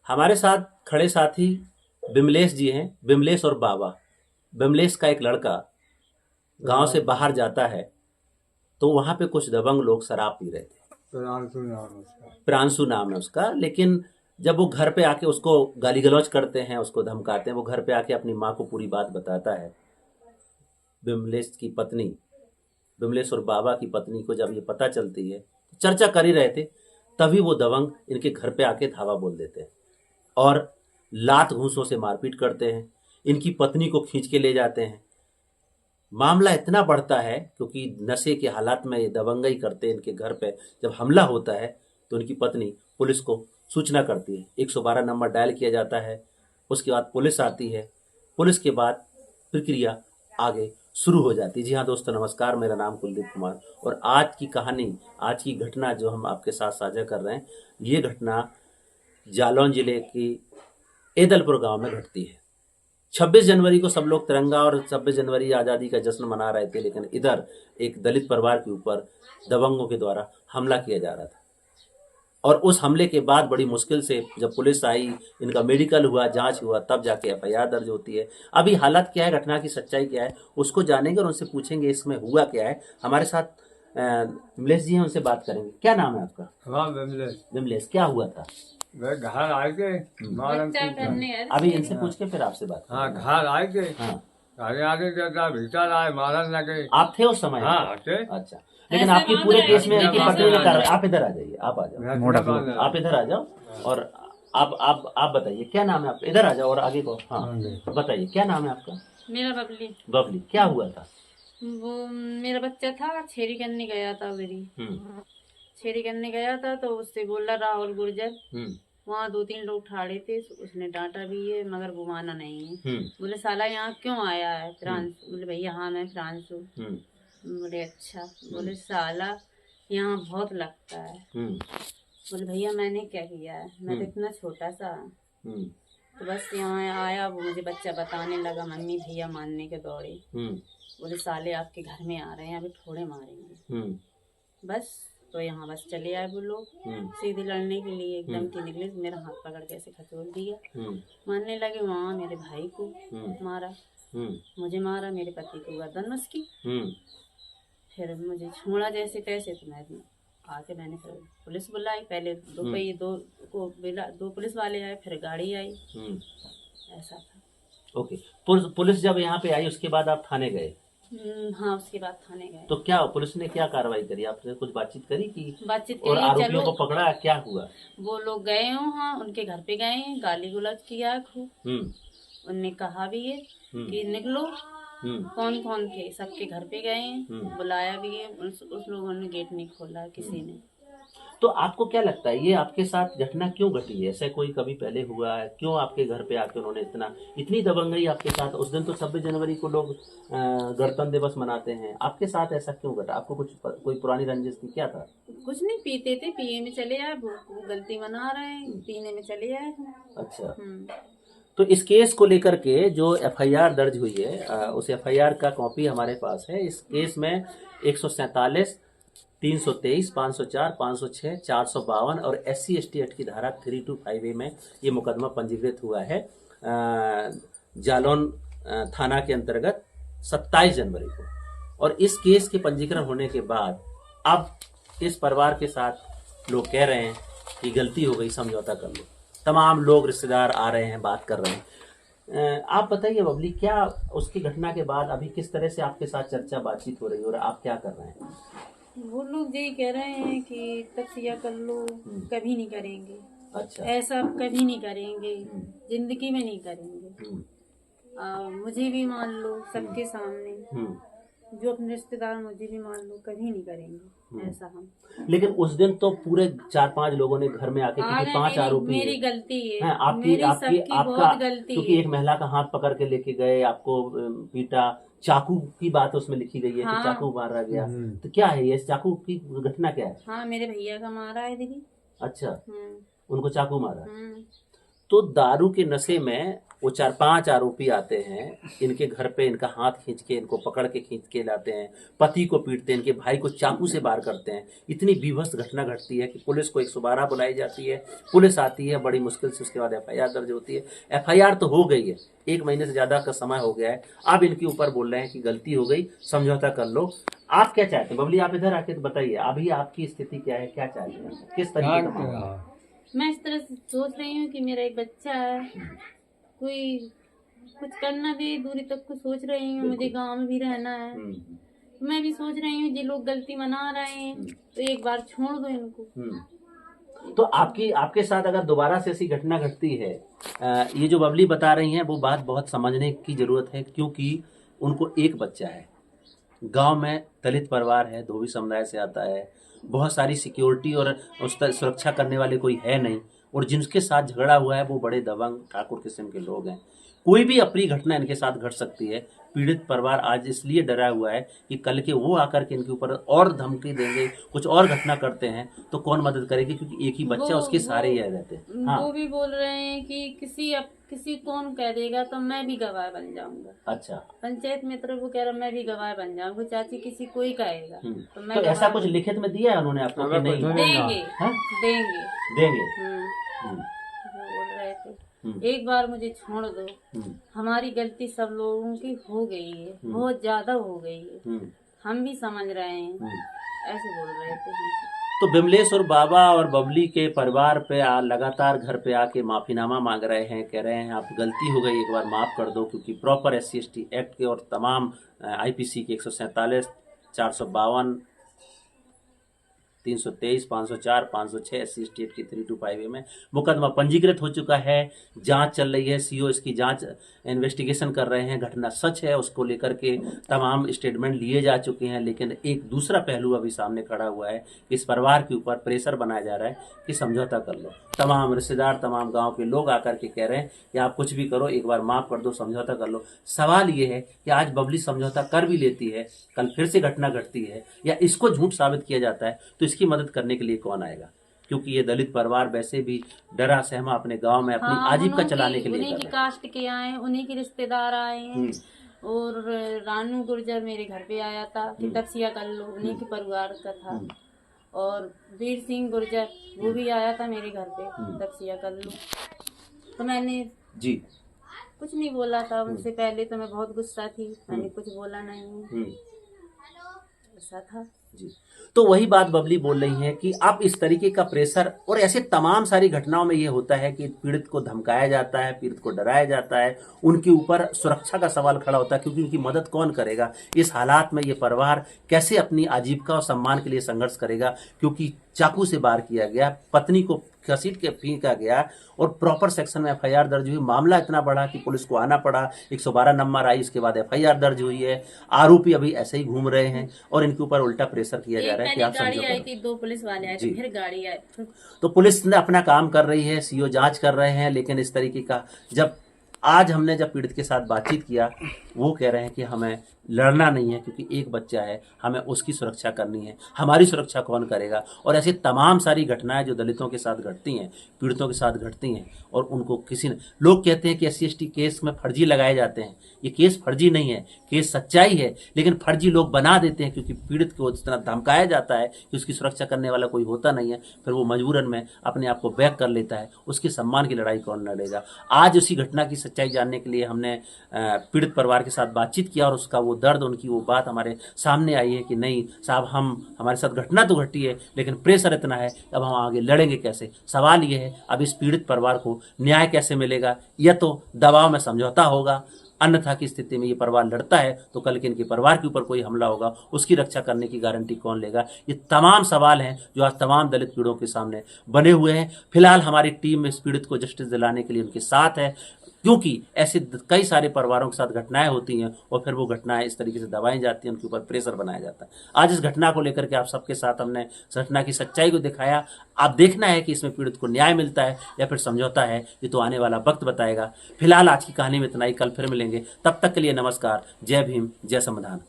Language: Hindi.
हमारे साथ खड़े साथी विमलेश जी हैं। विमलेश और बाबा। विमलेश का एक लड़का गांव से बाहर जाता है तो वहां पे कुछ दबंग लोग शराब पी रहे थे। प्रांशु नाम है उसका। लेकिन जब वो घर पे आके उसको गाली गलौज करते हैं, उसको धमकाते हैं, वो घर पे आके अपनी माँ को पूरी बात बताता है। विमलेश की पत्नी, विमलेश और बाबा की पत्नी को जब ये पता चलती है, चर्चा कर ही रहे थे, तभी वो दबंग इनके घर पे आके धावा बोल देते हैं और लात घूंसों से मारपीट करते हैं। इनकी पत्नी को खींच के ले जाते हैं। मामला इतना बढ़ता है क्योंकि नशे के हालात में ये दबंगई करते हैं। इनके घर पे जब हमला होता है तो उनकी पत्नी पुलिस को सूचना करती है। 112 नंबर डायल किया जाता है। उसके बाद पुलिस आती है। पुलिस के बाद प्रक्रिया आगे शुरू हो जाती है। जी हाँ दोस्तों, नमस्कार। मेरा नाम कुलदीप कुमार और आज की कहानी, आज की घटना जो हम आपके साथ साझा कर रहे हैं, ये घटना जालौन जिले की एदलपुर गांव में घटती है। 26 जनवरी को सब लोग तिरंगा और 26 जनवरी आज़ादी का जश्न मना रहे थे, लेकिन इधर एक दलित परिवार के ऊपर दबंगों के द्वारा हमला किया जा रहा था। और उस हमले के बाद बड़ी मुश्किल से जब पुलिस आई, इनका मेडिकल हुआ, जांच हुआ, तब जाके एफआईआर दर्ज होती है। अभी हालत क्या है, घटना की सच्चाई क्या है, उसको जानेंगे और उनसे पूछेंगे इसमें हुआ क्या है। हमारे साथ विमलेश जी हैं, उनसे बात करेंगे। क्या नाम है आपका? हाँ विमलेश। विमलेश, क्या हुआ था? वे घर आए थे मारम अभी इनसे पूछ के फिर आपसे बात हाँ करेंगे। घर आए थे। हाँ, घर आके जब भीतर आए मारन लगे। आप थे उस समय? हाँ थे। अच्छा, लेकिन आपकी पूरे केस में इनकी पत्नी ने कर, आप इधर आ जाइए, आप आ जाओ, आप इधर आ जाओ और आप बताइए क्या नाम है आपका? इधर आ जाओ और आगे को। हाँ बताइए क्या नाम है आपका? मेरा बबली। बबली, क्या हुआ था? वो मेरा बच्चा था, छेरी करने गया था मेरी। छेरी करने गया था तो उससे बोला राहुल गुर्जर। वहाँ 2-3 लोग ठाड़े थे, उसने डांटा भी है मगर वो माना नहीं है। बोले साला यहाँ क्यों आया है फ्रांस? बोले भैया हाँ मैं फ्रांस हूँ। बोले अच्छा। बोले साला यहाँ बहुत लगता है। बोले भैया मैंने क्या किया है, मैं तो इतना छोटा सा। तो बस यहाँ आया, वो मुझे बच्चा बताने लगा, मम्मी भैया मानने के दौड़े। बोले साले आपके घर में आ रहे हैं, अभी थोड़े मारेंगे। बस तो यहाँ बस चले आए वो लोग सीधे लड़ने के लिए। एकदम से निकले, मेरा हाथ पकड़ के ऐसे खचोल दिया। मारने लगे। वहाँ मेरे भाई को मारा, मुझे मारा, मेरे पति को गर्दन उसकी। फिर मुझे छोड़ा जैसे तैसे। तो मैं आके मैंने फिर पुलिस बुलाई। पहले दो पुलिस वाले आए, फिर गाड़ी आई। ऐसा था। ओके, पुलिस जब यहाँ पे आई उसके बाद आप थाने गए? हाँ उसके बाद थाने गए। तो क्या पुलिस ने क्या कार्रवाई करी? आपने कुछ बातचीत करी कि बातचीत और करी, आरोपियों चलो को पकड़ा? क्या हुआ? वो लोग गए हो, हाँ उनके घर पे गए, गाली गुलज किया खूब। उनने कहा भी है कि निकलो। कौन कौन थे सबके घर पे गए, बुलाया भी है। उस लोगों ने गेट नहीं खोला किसी ने। तो आपको क्या लगता है ये आपके साथ घटना क्यों घटी है? ऐसा कोई कभी पहले हुआ है? क्यों आपके घर पे आके उन्होंने इतनी दबंगई आपके साथ? उस दिन तो 26 जनवरी को लोग गणतंत्र दिवस मनाते हैं, आपके साथ ऐसा क्यों घटा? आपको कोई पुरानी रंजिश थी, क्या था? कुछ नहीं, पीते थे, पिए में चले आए। वो गलती मना रहे हैं, पीने में चले आए। अच्छा, तो इस केस को लेकर के जो एफआईआर दर्ज हुई है, उस एफआईआर का कॉपी हमारे पास है। इस केस में 147, 323, 504, 506, 452 और SC/ST एक्ट की धारा 325A में ये मुकदमा पंजीकृत हुआ है जालौन थाना के अंतर्गत 27 जनवरी को। और इस केस के पंजीकरण होने के बाद अब इस परिवार के साथ लोग कह रहे हैं कि गलती हो गई, समझौता कर लो। तमाम लोग, रिश्तेदार आ रहे हैं, बात कर रहे हैं। आप बताइए बबली, क्या उसकी घटना के बाद अभी किस तरह से आपके साथ चर्चा बातचीत हो रही है और आप क्या कर रहे हैं? वो लोग यही कह रहे हैं कि तस्या कर लो, कभी नहीं करेंगे। अच्छा, ऐसा कभी नहीं करेंगे, जिंदगी में नहीं करेंगे। मुझे भी मान लो सबके सामने, जो अपने रिश्तेदार, मुझे भी मान लो, कभी नहीं करेंगे ऐसा हम। लेकिन उस दिन तो पूरे 4-5 लोगों ने घर में आके, क्योंकि 5 आरोपी मेरी गलती है, आपका गलती, क्योंकि एक महिला का हाथ पकड़ के लेके गए, आपको पीटा, चाकू की बात उसमें लिखी गई है कि चाकू मारा गया। तो क्या है ये चाकू की घटना, क्या है? हाँ मेरे भैया का मारा है दीदी। अच्छा, उनको चाकू मारा। तो दारू के नशे में वो 4-5 आरोपी आते हैं, इनके घर पे इनका हाथ खींच के, इनको पकड़ के खींच के लाते हैं, पति को पीटते हैं, इनके भाई को चाकू से वार करते हैं। इतनी बीभत्स घटना घटती है कि पुलिस को 112 बुलाई जाती है, पुलिस आती है, बड़ी मुश्किल से उसके बाद एफआईआर दर्ज होती है। एफआईआर तो हो गई है, 1 महीने से ज़्यादा का समय हो गया है, अब इनके ऊपर बोल रहे हैं कि गलती हो गई, समझौता कर लो। आप क्या चाहते हैं बबली? आप इधर आके तो बताइए, अभी आपकी स्थिति क्या है, क्या चाहते हैं, किस तरीके का मामला है? मैं इस तरह से सोच रही हूँ कि मेरा एक बच्चा है, कोई कुछ करना दे, दूरी तक को सोच रही हूँ, मुझे गांव में भी रहना है। तो मैं भी सोच रही हूँ, ये लोग गलती मना रहे हैं तो एक बार छोड़ दो इनको। तो आपके साथ अगर दोबारा से ऐसी घटना घटती है, ये जो बबली बता रही हैं वो बात बहुत समझने की जरूरत है, क्योंकि उनको एक बच्चा है, गांव में दलित परिवार है, धोबी समुदाय से आता है, बहुत सारी सिक्योरिटी और उस तरह सुरक्षा करने वाले कोई है नहीं, और जिनके साथ झगड़ा हुआ है वो बड़े दबंग ठाकुर किस्म के लोग हैं। कोई भी अप्रिय घटना इनके साथ घट सकती है। पीड़ित परिवार आज इसलिए डरा हुआ है कि कल के वो आकर के इनके ऊपर और धमकी देंगे, कुछ और घटना करते हैं तो कौन मदद करेगी, क्योंकि एक ही बच्चा, उसके सारे ही रहते हैं। हाँ, वो भी बोल रहे हैं कि किसी कौन कह देगा तो मैं भी गवाह बन जाऊंगा। अच्छा, पंचायत मित्र वो कह रहा मैं भी गवाह बन जाऊंगा, चाची किसी कोई कहेगा तो मैं तो ऐसा कुछ लिखित में दिया है उन्होंने आपको कि नहीं? देंगे हाँ? देंगे। हम्म। वो बोल रहे थे एक बार मुझे छोड़ दो, हमारी गलती सब लोगों की हो गई है, बहुत ज्यादा हो गई है, हम भी समझ रहे हैं, ऐसे बोल रहे थे। तो बिमलेश और बाबा और बबली के परिवार पे लगातार घर पे आके माफीनामा मांग रहे हैं, कह रहे हैं आप गलती हो गई, एक बार माफ कर दो, क्योंकि प्रॉपर SC/ST एक्ट के और तमाम IPC के 147, 452, 323, 504, 506 SC/ST की 325A में मुकदमा पंजीकृत हो चुका है। जांच चल रही है, CO इसकी जांच इन्वेस्टिगेशन कर रहे हैं। घटना सच है, उसको लेकर के तमाम स्टेटमेंट लिए जा चुके हैं, लेकिन एक दूसरा पहलू अभी सामने खड़ा हुआ है। इस परिवार के ऊपर प्रेशर बनाया जा रहा है कि समझौता कर लो। तमाम रिश्तेदार, तमाम गाँव के लोग आकर के कह रहे हैं कि आप कुछ भी करो, एक बार माफ कर दो, समझौता कर लो। सवाल ये है कि आज बबली समझौता कर भी लेती है, कल फिर से घटना घटती है या इसको झूठ साबित किया जाता है, तो इसकी मदद करने के लिए कौन आएगा? क्योंकि ये दलित परिवार वैसे भी डरा सहमा अपने गांव में अपनी आजीविका चलाने के लिए उन्हीं की कास्ट के आए हैं, उन्हीं के रिश्तेदार आए हैं। और रानू गुर्जर मेरे घर पे आया था कि तपसिया कर लो, उन्हीं के परिवार का था। और वीर सिंह गुर्जर वो भी आया था मेरे घर पे, तपसिया कर लो। तो मैंने जी कुछ नहीं बोला था उनसे पहले, तो मैं बहुत गुस्सा थी, मैंने कुछ बोला नहीं, ऐसा था जी। तो वही बात बबली बोल रही है कि अब इस तरीके का प्रेशर और ऐसे तमाम सारी घटनाओं में ये होता है कि पीड़ित को धमकाया जाता है, पीड़ित को डराया जाता है, उनके ऊपर सुरक्षा का सवाल खड़ा होता है, क्योंकि उनकी मदद कौन करेगा? इस हालात में ये परिवार कैसे अपनी आजीविका और सम्मान के लिए संघर्ष करेगा? क्योंकि चाकू से वार किया गया, पत्नी को घसीट के फेंका गया और प्रॉपर सेक्शन में FIR दर्ज हुई। मामला इतना बड़ा कि पुलिस को आना पड़ा, 112 नंबर आई, इसके बाद FIR दर्ज हुई है। आरोपी अभी ऐसे ही घूम रहे हैं और इनके ऊपर उल्टा प्रेशर किया जा रहा है कि आप समझो। गाड़ी आई थी, 2 पुलिस वाले आए थे, फिर गाड़ी आई। तो पुलिस ने अपना काम कर रही है, CO जांच कर रहे हैं, लेकिन इस तरीके का आज हमने जब पीड़ित के साथ बातचीत किया, वो कह रहे हैं कि हमें लड़ना नहीं है, क्योंकि एक बच्चा है, हमें उसकी सुरक्षा करनी है, हमारी सुरक्षा कौन करेगा? और ऐसी तमाम सारी घटनाएं जो दलितों के साथ घटती हैं, पीड़ितों के साथ घटती हैं, और उनको किसी ने, लोग कहते हैं कि SC/ST केस में फर्जी लगाए जाते हैं। ये केस फर्जी नहीं है, केस सच्चाई है, लेकिन फर्जी लोग बना देते हैं, क्योंकि पीड़ित को इस तरह धमकाया जाता है कि उसकी सुरक्षा करने वाला कोई होता नहीं है, फिर वो मजबूरन में अपने आप को बैक कर लेता है। उसके सम्मान की लड़ाई कौन लड़ेगा? आज उसी घटना की सच्चाई जानने के लिए हमने पीड़ित परिवार के साथ बातचीत किया, और उसका वो दर्द, उनकी वो बात हमारे सामने आई है कि नहीं साहब, हमारे साथ घटना तो घटी है, लेकिन प्रेशर इतना है, अब हम आगे लड़ेंगे कैसे? सवाल ये है, अब इस पीड़ित परिवार को न्याय कैसे मिलेगा? या तो दबाव में समझौता होगा, अन्यथा की स्थिति में ये परिवार लड़ता है तो कल के इनके परिवार के ऊपर कोई हमला होगा, उसकी रक्षा करने की गारंटी कौन लेगा? ये तमाम सवाल हैं जो आज तमाम दलित पीड़ितों के सामने बने हुए हैं। फिलहाल हमारी टीम इस पीड़ित को जस्टिस दिलाने के लिए उनके साथ है, क्योंकि ऐसे कई सारे परिवारों के साथ घटनाएं होती हैं और फिर वो घटनाएं इस तरीके से दबाई जाती हैं, उनके ऊपर प्रेशर बनाया जाता है। आज इस घटना को लेकर के आप सबके साथ हमने घटना की सच्चाई को दिखाया। आप देखना है कि इसमें पीड़ित को न्याय मिलता है या फिर समझौता है, ये तो आने वाला वक्त बताएगा। फिलहाल आज की कहानी में इतना ही, कल फिर मिलेंगे, तब तक के लिए नमस्कार। जय भीम, जय संविधान।